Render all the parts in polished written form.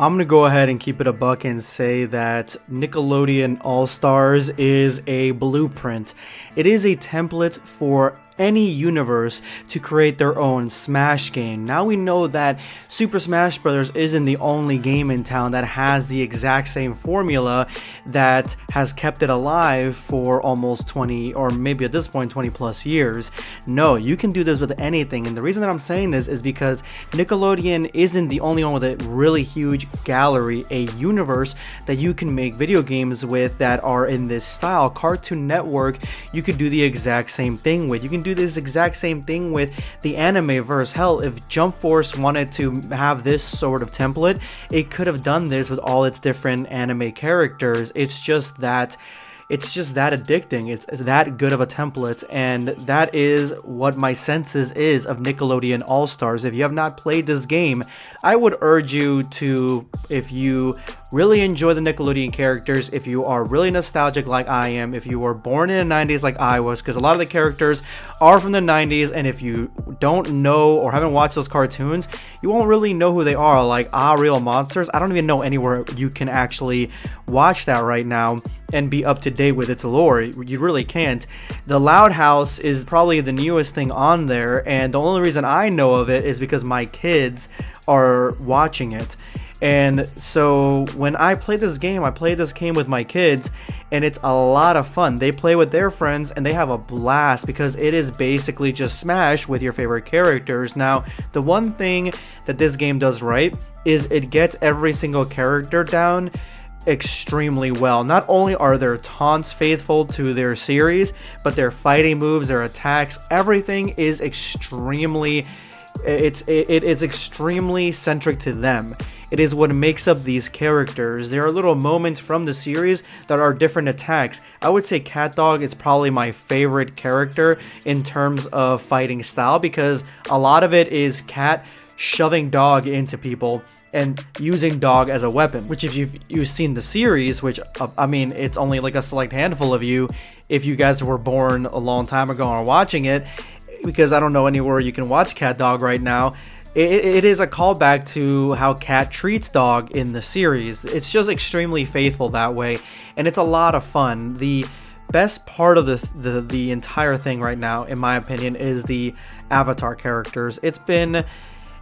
I'm gonna go ahead and keep it a buck and say that Nickelodeon All-Stars is a blueprint. It is a template for any universe to create their own Smash game. Now we know that Super Smash Bros. Isn't the only game in town that has the exact same formula that has kept it alive for almost 20, or maybe at this point 20 plus years. No, you can do this with anything, and the reason that I'm saying this is because Nickelodeon isn't the only one with a really huge gallery, a universe that you can make video games with that are in this style. Cartoon Network, you could do the exact same thing with. You can do this exact same thing with the anime verse. Hell, if Jump Force wanted to have this sort of template, it could have done this with all its different anime characters. It's just that addicting. It's that good of a template, and that is what my senses is of Nickelodeon All-Stars. If you have not played this game, I would urge you to, if you really enjoy the Nickelodeon characters, if you are really nostalgic like I am, if you were born in the 90s like I was, because a lot of the characters are from the 90s, and if you don't know or haven't watched those cartoons, you won't really know who they are. Like Real Monsters, I don't even know anywhere you can actually watch that right now and be up to date with its lore. You really can't. The Loud House is probably the newest thing on there, and the only reason I know of it is because my kids are watching it. And so when I play this game, I play this game with my kids, and it's a lot of fun. They play with their friends and they have a blast because it is basically just Smash with your favorite characters. Now, the one thing that this game does right is it gets every single character down extremely well. Not only are their taunts faithful to their series, but their fighting moves, their attacks, everything is extremely extremely centric to them. It is what makes up these characters. There are little moments from the series that are different attacks. I would say Cat Dog is probably my favorite character in terms of fighting style, because a lot of it is Cat shoving Dog into people and using Dog as a weapon, which if you've seen the series, which I mean, it's only like a select handful of you if you guys were born a long time ago and are watching it, because I don't know anywhere you can watch Cat Dog right now. It is a callback to how Cat treats Dog in the series. It's just extremely faithful that way, and it's a lot of fun. The best part of the entire thing right now, in my opinion, is the Avatar characters. It's been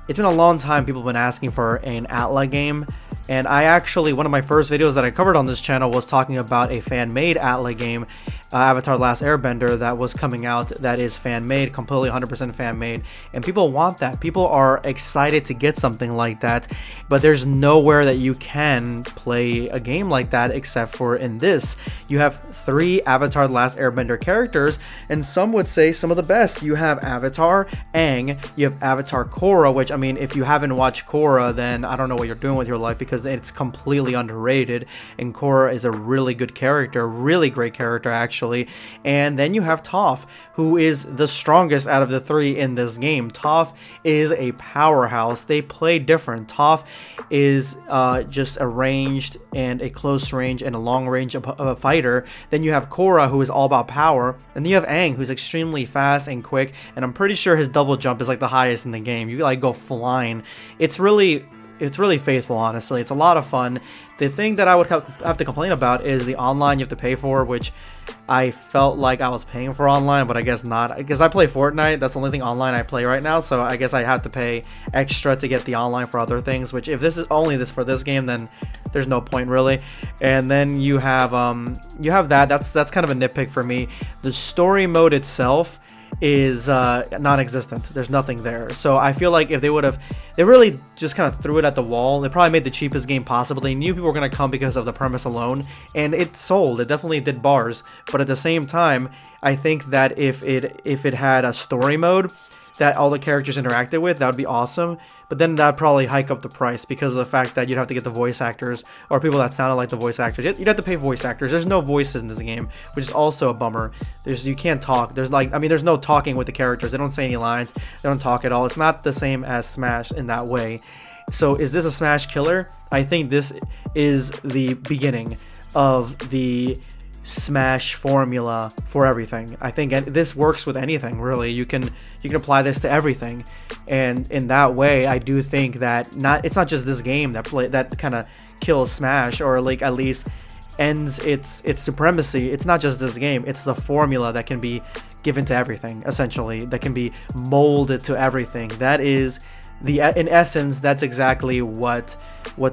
a long time people have been asking for an Atla game, and I actually, one of my first videos that I covered on this channel was talking about a fan-made Atla game, Avatar: The Last Airbender, that was coming out, that is fan-made, completely 100% fan-made, and people want that. People are excited to get something like that, but there's nowhere that you can play a game like that except for in this. You have 3 Avatar: The Last Airbender characters, and some would say some of the best. You have Avatar, Aang, you have Avatar Korra, which, I mean, if you haven't watched Korra, then I don't know what you're doing with your life, because it's completely underrated, and Korra is a really good character, really great character actually. And then you have Toph, who is the strongest out of the 3 in this game. Toph is a powerhouse. They play different. Toph is just a ranged and a close range and a long range of a fighter. Then you have Korra, who is all about power, and then you have Aang, who's extremely fast and quick, and I'm pretty sure his double jump is like the highest in the game. You like go flying. It's really faithful, honestly. It's a lot of fun. The thing that I would have to complain about is the online you have to pay for, which I felt like I was paying for online, but I guess not, because I play Fortnite. That's the only thing online I play right now, so I guess I have to pay extra to get the online for other things, which if this is only this for this game, then there's no point really. And then you have that's kind of a nitpick for me. The story mode itself is non-existent. There's nothing there. So I feel like if they really just kind of threw it at the wall, they probably made the cheapest game possible. They knew people were going to come because of the premise alone, and it sold. It definitely did bars. But at the same time, I think that if it had a story mode that all the characters interacted with, that would be awesome. But then that'd probably hike up the price because of the fact that you'd have to get the voice actors or people that sounded like the voice actors. You'd have to pay voice actors. There's no voices in this game, which is also a bummer. You can't talk. There's no talking with the characters. They don't say any lines. They don't talk at all. It's not the same as Smash in that way. So is this a Smash killer? I think this is the beginning of the Smash formula for everything. I think this works with anything really. You can apply this to everything, and in that way, I do think that it's not just this game that kind of kills Smash, or like at least ends its supremacy. It's not just this game. It's the formula that can be given to everything, essentially, that can be molded to everything. That is in essence, that's exactly what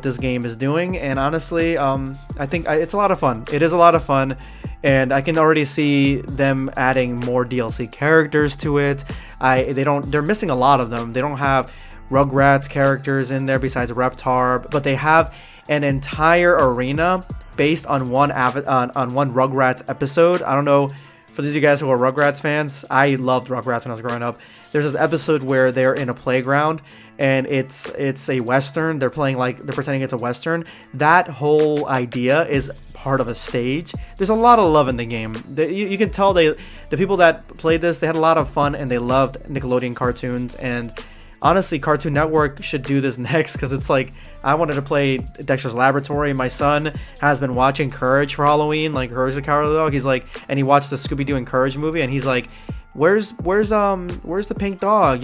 this game is doing. And honestly, I think it's a lot of fun. It is a lot of fun, and I can already see them adding more DLC characters to it. They're missing a lot of them. They don't have Rugrats characters in there besides Reptar, but they have an entire arena based on one Rugrats episode. I don't know, for those of you guys who are Rugrats fans, I loved Rugrats when I was growing up. There's this episode where they're in a playground and it's a Western. They're pretending it's a Western. That whole idea is part of a stage. There's a lot of love in the game. You can tell the people that played this, they had a lot of fun and they loved Nickelodeon cartoons. And honestly, Cartoon Network should do this next, because it's like, I wanted to play Dexter's Laboratory. My son has been watching Courage for Halloween, like Courage the Cowardly Dog. He's like, and he watched the Scooby-Doo and Courage movie, and he's like, where's the pink dog,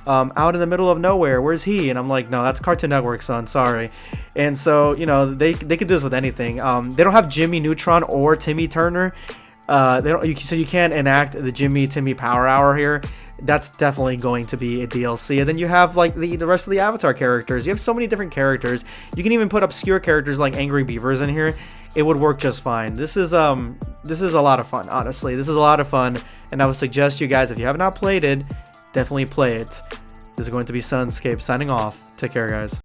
out in the middle of nowhere, where's he? And I'm like, no, that's Cartoon Network, son, sorry. And so, they could do this with anything. They don't have Jimmy Neutron or Timmy Turner. So you can't enact the Jimmy Timmy Power Hour here. That's definitely going to be a DLC. And then you have like the rest of the Avatar characters. You have so many different characters. You can even put obscure characters like Angry Beavers in here. It would work just fine. This is a lot of fun, honestly. This is a lot of fun, and I would suggest you guys, if you have not played it, definitely play it. This is going to be Sunscape signing off. Take care, guys.